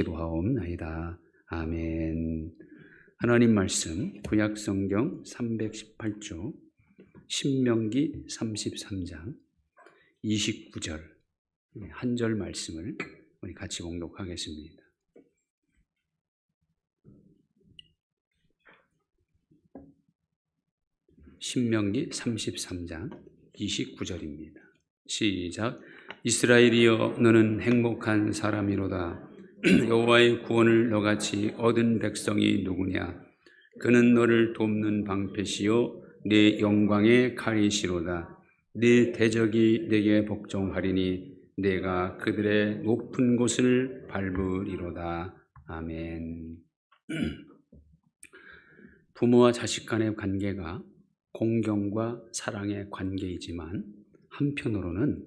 기도하옵나이다. 아멘. 하나님 말씀 구약성경 318쪽 신명기 33장 29절 한 절 말씀을 우리 같이 봉독하겠습니다. 신명기 33장 29절입니다. 시작. 이스라엘이여 너는 행복한 사람이로다. 여호와의 구원을 너같이 얻은 백성이 누구냐? 그는 너를 돕는 방패시요 네 영광의 칼이시로다. 네 대적이 네게 복종하리니 내가 그들의 높은 곳을 밟으리로다. 아멘. 부모와 자식 간의 관계가 공경과 사랑의 관계이지만 한편으로는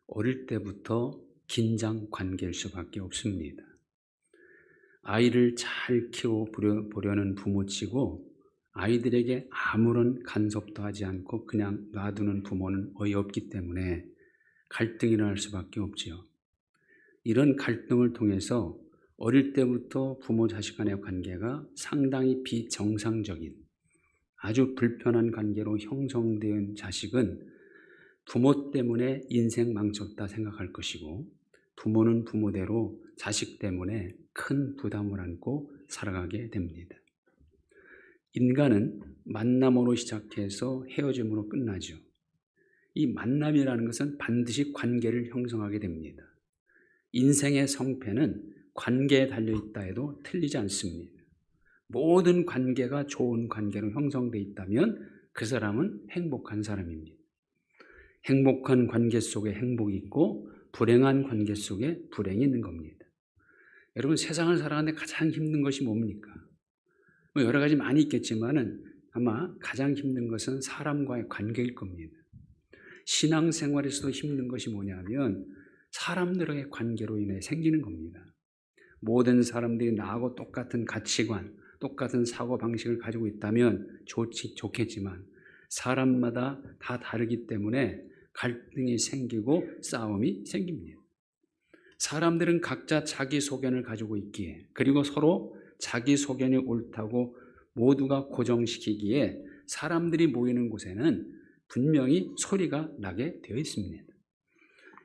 어릴 때부터 긴장 관계일 수밖에 없습니다. 아이를 잘 키워보려는 부모치고 아이들에게 아무런 간섭도 하지 않고 그냥 놔두는 부모는 어이없기 때문에 갈등이 일어날 수밖에 없지요. 이런 갈등을 통해서 어릴 때부터 부모 자식 간의 관계가 상당히 비정상적인 아주 불편한 관계로 형성된 자식은 부모 때문에 인생 망쳤다 생각할 것이고, 부모는 부모대로 자식 때문에 큰 부담을 안고 살아가게 됩니다. 인간은 만남으로 시작해서 헤어짐으로 끝나죠. 이 만남이라는 것은 반드시 관계를 형성하게 됩니다. 인생의 성패는 관계에 달려있다 해도 틀리지 않습니다. 모든 관계가 좋은 관계로 형성되어 있다면 그 사람은 행복한 사람입니다. 행복한 관계 속에 행복이 있고 불행한 관계 속에 불행이 있는 겁니다. 여러분, 세상을 살아가는데 가장 힘든 것이 뭡니까? 여러 가지 많이 있겠지만은 아마 가장 힘든 것은 사람과의 관계일 겁니다. 신앙생활에서도 힘든 것이 뭐냐면 사람들과의 관계로 인해 생기는 겁니다. 모든 사람들이 나하고 똑같은 가치관, 똑같은 사고방식을 가지고 있다면 좋겠지만 사람마다 다 다르기 때문에 갈등이 생기고 싸움이 생깁니다. 사람들은 각자 자기 소견을 가지고 있기에, 그리고 서로 자기 소견이 옳다고 모두가 고정시키기에 사람들이 모이는 곳에는 분명히 소리가 나게 되어 있습니다.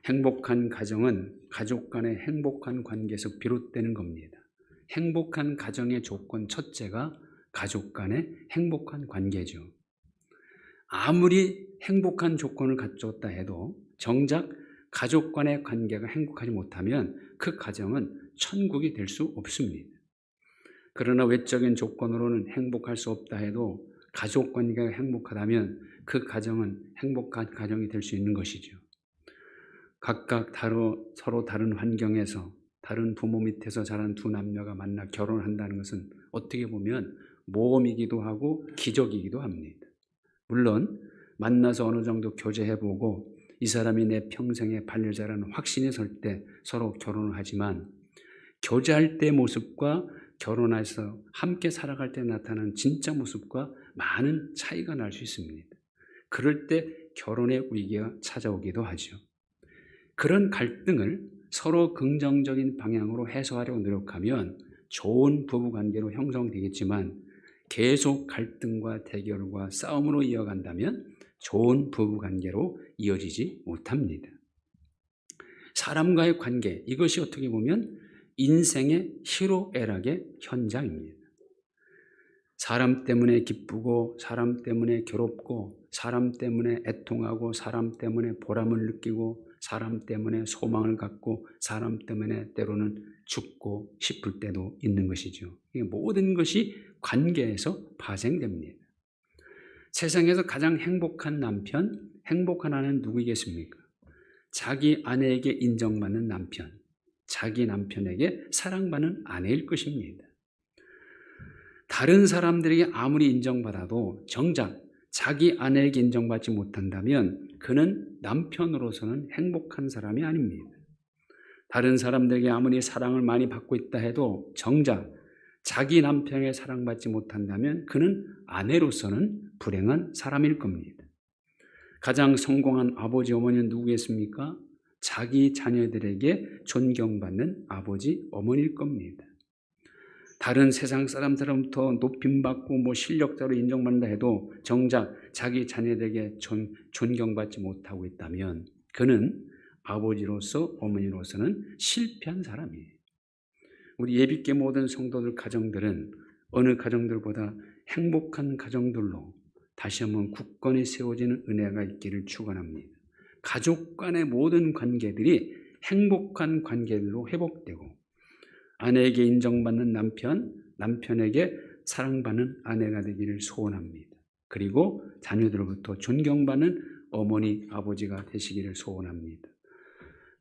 행복한 가정은 가족 간의 행복한 관계에서 비롯되는 겁니다. 행복한 가정의 조건 첫째가 가족 간의 행복한 관계죠. 아무리 행복한 조건을 갖췄다 해도 정작 가족 간의 관계가 행복하지 못하면 그 가정은 천국이 될 수 없습니다. 그러나 외적인 조건으로는 행복할 수 없다 해도 가족 관계가 행복하다면 그 가정은 행복한 가정이 될 수 있는 것이죠. 각각 서로 다른 환경에서 다른 부모 밑에서 자란 두 남녀가 만나 결혼한다는 것은 어떻게 보면 모험이기도 하고 기적이기도 합니다. 물론 만나서 어느 정도 교제해보고 이 사람이 내 평생의 반려자라는 확신이 설 때 서로 결혼을 하지만, 교제할 때 모습과 결혼해서 함께 살아갈 때 나타나는 진짜 모습과 많은 차이가 날 수 있습니다. 그럴 때 결혼의 위기가 찾아오기도 하죠. 그런 갈등을 서로 긍정적인 방향으로 해소하려고 노력하면 좋은 부부관계로 형성되겠지만, 계속 갈등과 대결과 싸움으로 이어간다면 좋은 부부관계로 이어지지 못합니다. 사람과의 관계, 이것이 어떻게 보면 인생의 희로애락의 현장입니다. 사람 때문에 기쁘고 사람 때문에 괴롭고 사람 때문에 애통하고 사람 때문에 보람을 느끼고 사람 때문에 소망을 갖고 사람 때문에 때로는 죽고 싶을 때도 있는 것이죠. 모든 것이 관계에서 발생됩니다. 세상에서 가장 행복한 남편, 행복한 아내는 누구이겠습니까? 자기 아내에게 인정받는 남편, 자기 남편에게 사랑받는 아내일 것입니다. 다른 사람들에게 아무리 인정받아도 정작 자기 아내에게 인정받지 못한다면 그는 남편으로서는 행복한 사람이 아닙니다. 다른 사람들에게 아무리 사랑을 많이 받고 있다 해도 정작 자기 남편에게 사랑받지 못한다면 그는 아내로서는 불행한 사람일 겁니다. 가장 성공한 아버지 어머니는 누구겠습니까? 자기 자녀들에게 존경받는 아버지, 어머니일 겁니다. 다른 세상 사람들로부터 높임받고 실력자로 인정받는다 해도 정작 자기 자녀들에게 존경받지 못하고 있다면 그는 아버지로서 어머니로서는 실패한 사람이에요. 우리 예비께 모든 성도들 가정들은 어느 가정들보다 행복한 가정들로 다시 한번 굳건히 세워지는 은혜가 있기를 축원합니다. 가족 간의 모든 관계들이 행복한 관계들로 회복되고 아내에게 인정받는 남편, 남편에게 사랑받는 아내가 되기를 소원합니다. 그리고 자녀들로부터 존경받는 어머니, 아버지가 되시기를 소원합니다.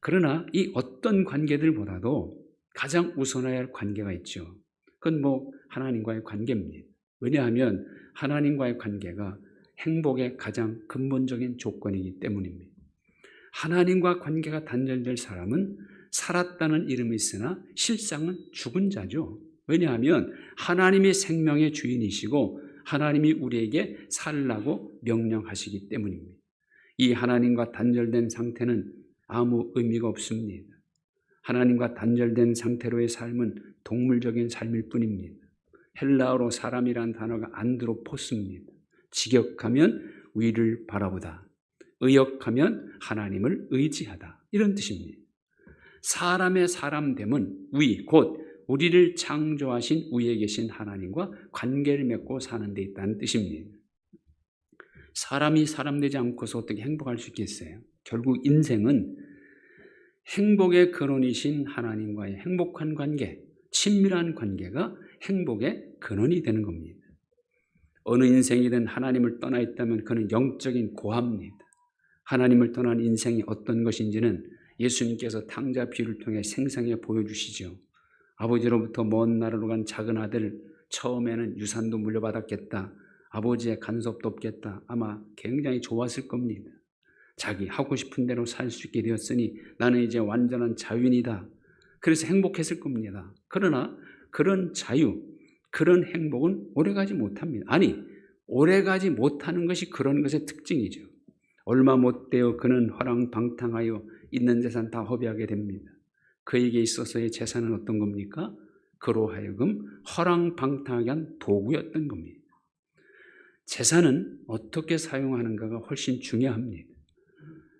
그러나 이 어떤 관계들보다도 가장 우선해야 할 관계가 있죠. 그건 하나님과의 관계입니다. 왜냐하면 하나님과의 관계가 행복의 가장 근본적인 조건이기 때문입니다. 하나님과 관계가 단절될 사람은 살았다는 이름이 있으나 실상은 죽은 자죠. 왜냐하면 하나님이 생명의 주인이시고 하나님이 우리에게 살라고 명령하시기 때문입니다. 이 하나님과 단절된 상태는 아무 의미가 없습니다. 하나님과 단절된 상태로의 삶은 동물적인 삶일 뿐입니다. 헬라어로 사람이란 단어가 안드로포스입니다. 직역하면 위를 바라보다, 의역하면 하나님을 의지하다, 이런 뜻입니다. 사람의 사람됨은 위, 곧 우리를 창조하신 위에 계신 하나님과 관계를 맺고 사는 데 있다는 뜻입니다. 사람이 사람 되지 않고서 어떻게 행복할 수 있겠어요? 결국 인생은 행복의 근원이신 하나님과의 행복한 관계, 친밀한 관계가 행복의 근원이 되는 겁니다. 어느 인생이든 하나님을 떠나 있다면 그는 영적인 고아입니다. 하나님을 떠난 인생이 어떤 것인지는 예수님께서 탕자 비유를 통해 생생하게 보여주시죠. 아버지로부터 먼 나라로 간 작은 아들, 처음에는 유산도 물려받았겠다, 아버지의 간섭도 없겠다, 아마 굉장히 좋았을 겁니다. 자기 하고 싶은 대로 살 수 있게 되었으니 나는 이제 완전한 자유인이다. 그래서 행복했을 겁니다. 그러나 그런 자유, 그런 행복은 오래가지 못합니다. 아니, 오래가지 못하는 것이 그런 것의 특징이죠. 얼마 못되어 그는 화랑방탕하여 있는 재산 다 허비하게 됩니다. 그에게 있어서의 재산은 어떤 겁니까? 그로 하여금 화랑방탕하게 한 도구였던 겁니다. 재산은 어떻게 사용하는가가 훨씬 중요합니다.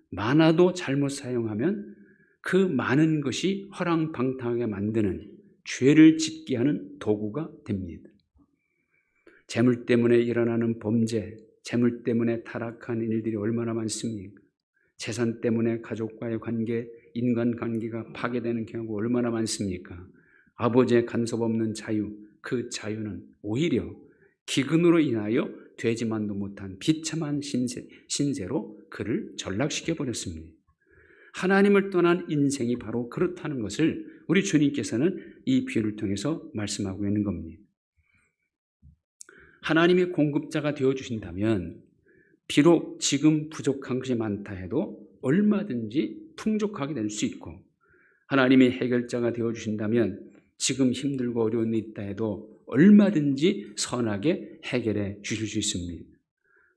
많아도 잘못 사용하면 그 많은 것이 화랑방탕하게 만드는 죄를 짓게 하는 도구가 됩니다. 재물 때문에 일어나는 범죄, 재물 때문에 타락한 일들이 얼마나 많습니까? 재산 때문에 가족과의 관계, 인간관계가 파괴되는 경우가 얼마나 많습니까? 아버지의 간섭 없는 자유, 그 자유는 오히려 기근으로 인하여 되지만도 못한 비참한 신세로 그를 전락시켜버렸습니다. 하나님을 떠난 인생이 바로 그렇다는 것을 우리 주님께서는 이 비유를 통해서 말씀하고 있는 겁니다. 하나님이 공급자가 되어주신다면 비록 지금 부족한 것이 많다 해도 얼마든지 풍족하게 될 수 있고, 하나님이 해결자가 되어주신다면 지금 힘들고 어려운 일이 있다 해도 얼마든지 선하게 해결해 주실 수 있습니다.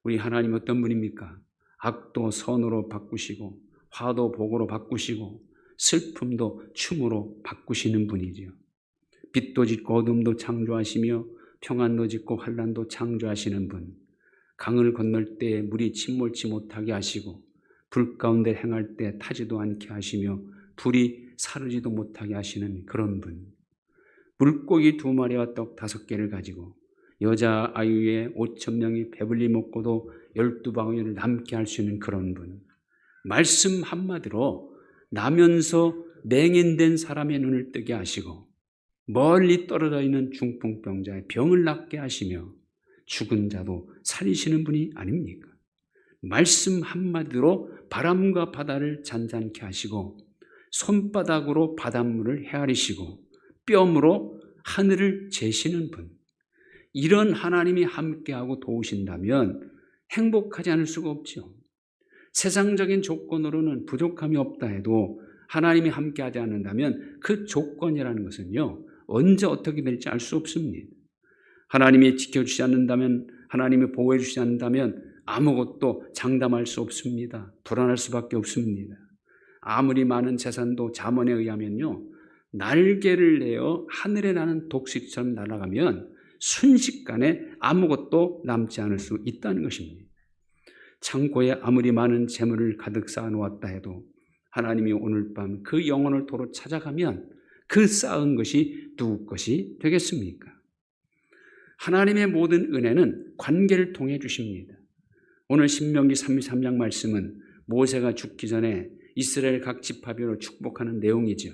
우리 하나님 어떤 분입니까? 악도 선으로 바꾸시고 화도 복으로 바꾸시고 슬픔도 춤으로 바꾸시는 분이죠. 빛도 짓고 어둠도 창조하시며 평안도 짓고 환난도 창조하시는 분, 강을 건널 때 물이 침몰치 못하게 하시고 불 가운데 행할 때 타지도 않게 하시며 불이 사르지도 못하게 하시는 그런 분, 물고기 2마리와 떡 5개를 가지고 여자 아유의 5,000명이 배불리 먹고도 12바구니를 남게 할 수 있는 그런 분, 말씀 한마디로 나면서 맹인된 사람의 눈을 뜨게 하시고 멀리 떨어져 있는 중풍병자의 병을 낫게 하시며 죽은 자도 살리시는 분이 아닙니까? 말씀 한마디로 바람과 바다를 잔잔케 하시고 손바닥으로 바닷물을 헤아리시고 뼘으로 하늘을 재시는 분, 이런 하나님이 함께하고 도우신다면 행복하지 않을 수가 없죠. 세상적인 조건으로는 부족함이 없다 해도 하나님이 함께하지 않는다면 그 조건이라는 것은요, 언제 어떻게 될지 알 수 없습니다. 하나님이 지켜주지 않는다면, 하나님이 보호해 주지 않는다면 아무것도 장담할 수 없습니다. 불안할 수밖에 없습니다. 아무리 많은 재산도 잠언에 의하면요, 날개를 내어 하늘에 나는 독수리처럼 날아가면 순식간에 아무것도 남지 않을 수 있다는 것입니다. 창고에 아무리 많은 재물을 가득 쌓아놓았다 해도 하나님이 오늘 밤 그 영혼을 도로 찾아가면 그 쌓은 것이 누구 것이 되겠습니까? 하나님의 모든 은혜는 관계를 통해 주십니다. 오늘 신명기 33장 말씀은 모세가 죽기 전에 이스라엘 각 지파별로 축복하는 내용이죠.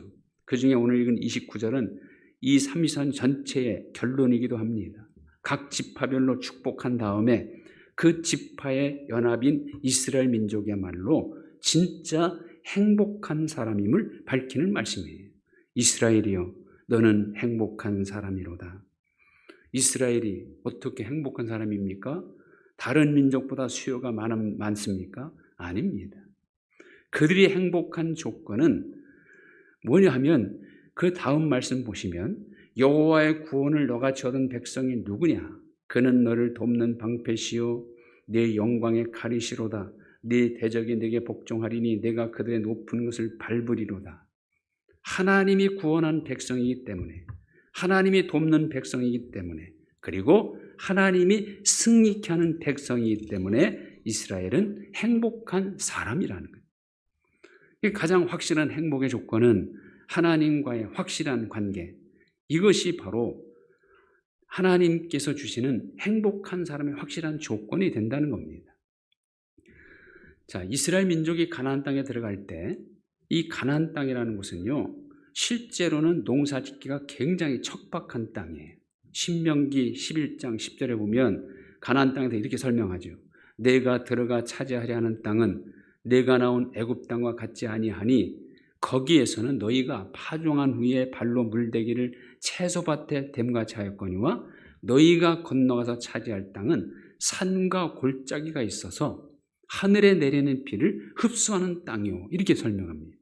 그 중에 오늘 읽은 29절은 이 33장 전체의 결론이기도 합니다. 각 지파별로 축복한 다음에 그 지파의 연합인 이스라엘 민족이야말로 진짜 행복한 사람임을 밝히는 말씀이에요. 이스라엘이여, 너는 행복한 사람이로다. 이스라엘이 어떻게 행복한 사람입니까? 다른 민족보다 수요가 많습니까? 아닙니다. 그들이 행복한 조건은 뭐냐 하면 그 다음 말씀 보시면 여호와의 구원을 너같이 얻은 백성이 누구냐? 그는 너를 돕는 방패시요 내 영광의 칼이시로다. 네 대적이 내게 복종하리니 내가 그들의 높은 것을 밟으리로다. 하나님이 구원한 백성이기 때문에, 하나님이 돕는 백성이기 때문에, 그리고 하나님이 승리케 하는 백성이기 때문에 이스라엘은 행복한 사람이라는 거예요. 가장 확실한 행복의 조건은 하나님과의 확실한 관계, 이것이 바로 하나님께서 주시는 행복한 사람의 확실한 조건이 된다는 겁니다. 자, 이스라엘 민족이 가나안 땅에 들어갈 때 이 가나안 땅이라는 곳은요, 실제로는 농사 짓기가 굉장히 척박한 땅이에요. 신명기 11장 10절에 보면 가나안 땅에서 이렇게 설명하죠. 내가 들어가 차지하려 하는 땅은 내가 나온 애굽 땅과 같지 아니하니 거기에서는 너희가 파종한 후에 발로 물대기를 채소밭에 댐같이 하였거니와 너희가 건너가서 차지할 땅은 산과 골짜기가 있어서 하늘에 내리는 비를 흡수하는 땅이요, 이렇게 설명합니다.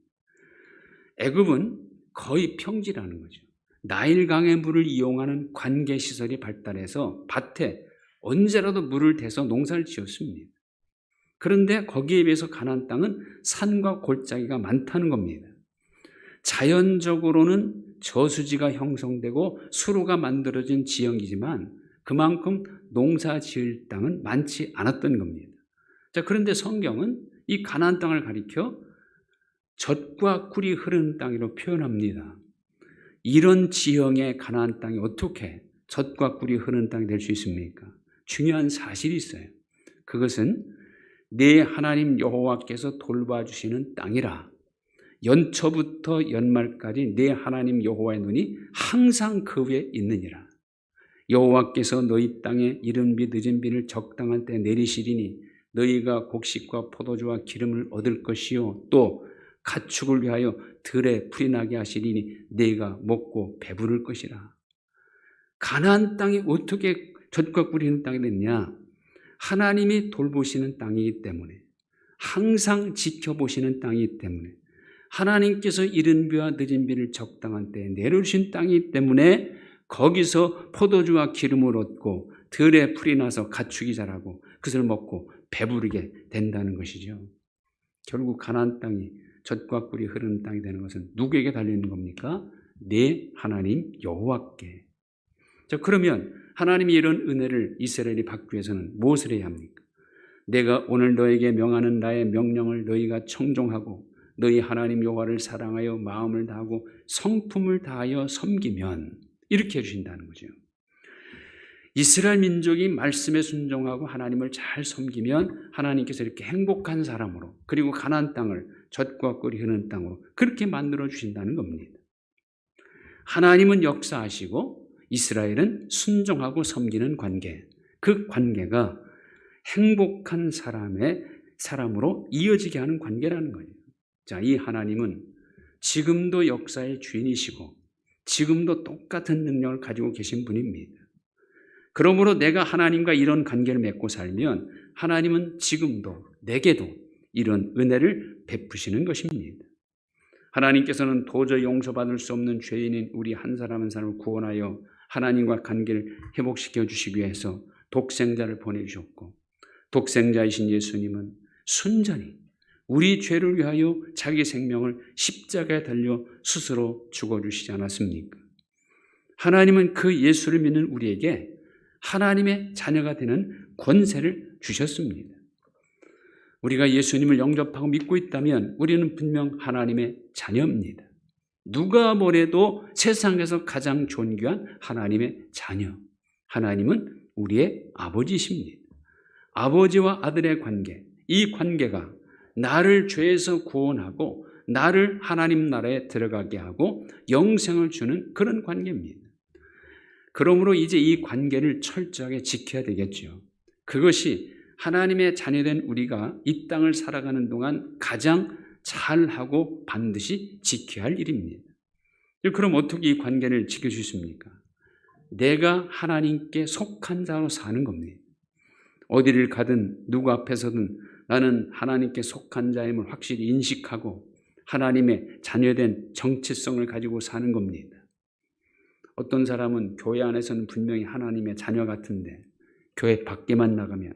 애굽은 거의 평지라는 거죠. 나일강의 물을 이용하는 관계시설이 발달해서 밭에 언제라도 물을 대서 농사를 지었습니다. 그런데 거기에 비해서 가나안 땅은 산과 골짜기가 많다는 겁니다. 자연적으로는 저수지가 형성되고 수로가 만들어진 지형이지만 그만큼 농사 지을 땅은 많지 않았던 겁니다. 자, 그런데 성경은 이 가나안 땅을 가리켜 젖과 꿀이 흐르는 땅으로 표현합니다. 이런 지형의 가나안 땅이 어떻게 젖과 꿀이 흐르는 땅이 될 수 있습니까? 중요한 사실이 있어요. 그것은 내 하나님 여호와께서 돌봐주시는 땅이라. 연초부터 연말까지 내 하나님 여호와의 눈이 항상 그 위에 있느니라. 여호와께서 너희 땅에 이른 비 늦은 비를 적당한 때 내리시리니 너희가 곡식과 포도주와 기름을 얻을 것이요 또 가축을 위하여 들에 풀이 나게 하시리니 네가 먹고 배부를 것이라. 가나안 땅이 어떻게 젖과 꿀이 있는 땅이 됐냐? 하나님이 돌보시는 땅이기 때문에, 항상 지켜보시는 땅이기 때문에, 하나님께서 이른 비와 늦은 비를 적당한 때에 내려주신 땅이기 때문에 거기서 포도주와 기름을 얻고 들에 풀이 나서 가축이 자라고 그것을 먹고 배부르게 된다는 것이죠. 결국 가나안 땅이 젖과 꿀이 흐르는 땅이 되는 것은 누구에게 달려있는 겁니까? 내 하나님 여호와께. 자, 그러면 하나님이 이런 은혜를 이스라엘이 받기 위해서는 무엇을 해야 합니까? 내가 오늘 너에게 명하는 나의 명령을 너희가 청종하고 너희 하나님 여호와를 사랑하여 마음을 다하고 성품을 다하여 섬기면, 이렇게 해주신다는 거죠. 이스라엘 민족이 말씀에 순종하고 하나님을 잘 섬기면 하나님께서 이렇게 행복한 사람으로, 그리고 가나안 땅을 젖과 꿀이 흐르는 땅으로 그렇게 만들어 주신다는 겁니다. 하나님은 역사하시고 이스라엘은 순종하고 섬기는 관계, 그 관계가 행복한 사람으로 이어지게 하는 관계라는 거예요. 자, 이 하나님은 지금도 역사의 주인이시고 지금도 똑같은 능력을 가지고 계신 분입니다. 그러므로 내가 하나님과 이런 관계를 맺고 살면 하나님은 지금도 내게도 이런 은혜를 베푸시는 것입니다. 하나님께서는 도저히 용서받을 수 없는 죄인인 우리 한 사람 한 사람을 구원하여 하나님과 관계를 회복시켜 주시기 위해서 독생자를 보내주셨고, 독생자이신 예수님은 순전히 우리 죄를 위하여 자기 생명을 십자가에 달려 스스로 죽어주시지 않았습니까? 하나님은 그 예수를 믿는 우리에게 하나님의 자녀가 되는 권세를 주셨습니다. 우리가 예수님을 영접하고 믿고 있다면 우리는 분명 하나님의 자녀입니다. 누가 뭐래도 세상에서 가장 존귀한 하나님의 자녀. 하나님은 우리의 아버지십니다. 아버지와 아들의 관계, 이 관계가 나를 죄에서 구원하고 나를 하나님 나라에 들어가게 하고 영생을 주는 그런 관계입니다. 그러므로 이제 이 관계를 철저하게 지켜야 되겠죠. 그것이 하나님의 자녀된 우리가 이 땅을 살아가는 동안 가장 잘하고 반드시 지켜야 할 일입니다. 그럼 어떻게 이 관계를 지킬 수 있습니까? 내가 하나님께 속한 자로 사는 겁니다. 어디를 가든 누구 앞에서든 나는 하나님께 속한 자임을 확실히 인식하고 하나님의 자녀된 정체성을 가지고 사는 겁니다. 어떤 사람은 교회 안에서는 분명히 하나님의 자녀 같은데 교회 밖에만 나가면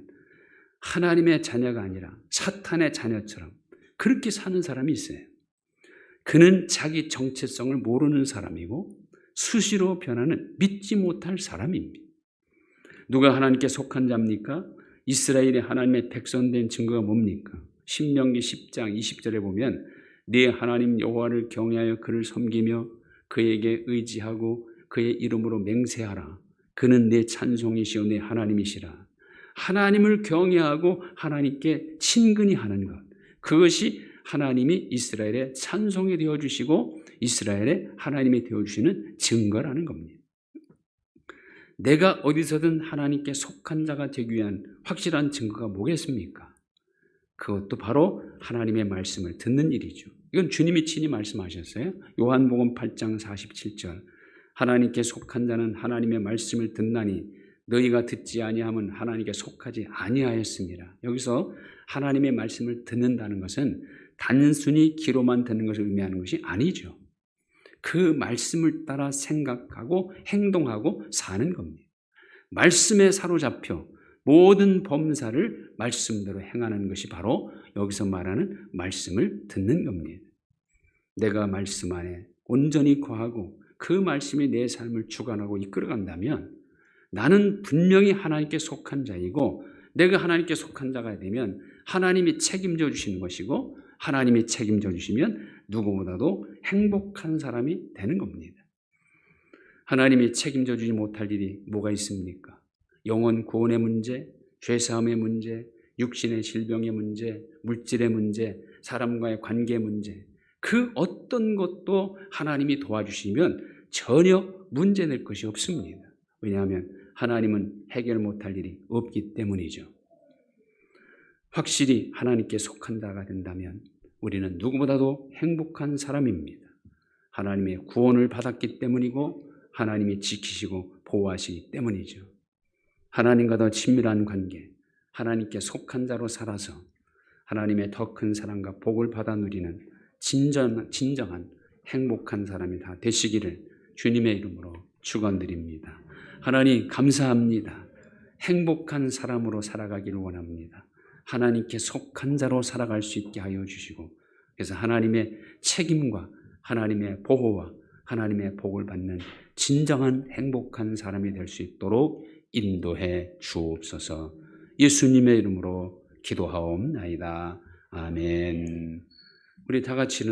하나님의 자녀가 아니라 사탄의 자녀처럼 그렇게 사는 사람이 있어요. 그는 자기 정체성을 모르는 사람이고 수시로 변하는 믿지 못할 사람입니다. 누가 하나님께 속한 자입니까? 이스라엘이 하나님의 백성된 증거가 뭡니까? 신명기 10장 20절에 보면 네 하나님 여호와를 경외하여 그를 섬기며 그에게 의지하고 그의 이름으로 맹세하라. 그는 내 찬송이시오 내 하나님이시라. 하나님을 경외하고 하나님께 친근히 하는 것, 그것이 하나님이 이스라엘의 찬송이 되어주시고 이스라엘의 하나님이 되어주시는 증거라는 겁니다. 내가 어디서든 하나님께 속한 자가 되기 위한 확실한 증거가 뭐겠습니까? 그것도 바로 하나님의 말씀을 듣는 일이죠. 이건 주님이 친히 말씀하셨어요. 요한복음 8장 47절 하나님께 속한 자는 하나님의 말씀을 듣나니 너희가 듣지 아니하면 하나님께 속하지 아니하였습니다. 여기서 하나님의 말씀을 듣는다는 것은 단순히 귀로만 듣는 것을 의미하는 것이 아니죠. 그 말씀을 따라 생각하고 행동하고 사는 겁니다. 말씀에 사로잡혀 모든 범사를 말씀대로 행하는 것이 바로 여기서 말하는 말씀을 듣는 겁니다. 내가 말씀 안에 온전히 거하고 그 말씀이 내 삶을 주관하고 이끌어간다면 나는 분명히 하나님께 속한 자이고 내가 하나님께 속한 자가 되면 하나님이 책임져 주시는 것이고 하나님이 책임져 주시면 누구보다도 행복한 사람이 되는 겁니다. 하나님이 책임져 주지 못할 일이 뭐가 있습니까? 영혼 구원의 문제, 죄사함의 문제, 육신의 질병의 문제, 물질의 문제, 사람과의 관계의 문제, 그 어떤 것도 하나님이 도와주시면 전혀 문제될 것이 없습니다. 왜냐하면 하나님은 해결 못할 일이 없기 때문이죠. 확실히 하나님께 속한 자가 된다면 우리는 누구보다도 행복한 사람입니다. 하나님의 구원을 받았기 때문이고 하나님이 지키시고 보호하시기 때문이죠. 하나님과 더 친밀한 관계, 하나님께 속한 자로 살아서 하나님의 더 큰 사랑과 복을 받아 누리는 진정한 행복한 사람이 다 되시기를 주님의 이름으로 축원드립니다. 하나님 감사합니다. 행복한 사람으로 살아가기를 원합니다. 하나님께 속한 자로 살아갈 수 있게 하여 주시고 그래서 하나님의 책임과 하나님의 보호와 하나님의 복을 받는 진정한 행복한 사람이 될 수 있도록 인도해 주옵소서. 예수님의 이름으로 기도하옵나이다. 아멘. 우리 다 같이 일어나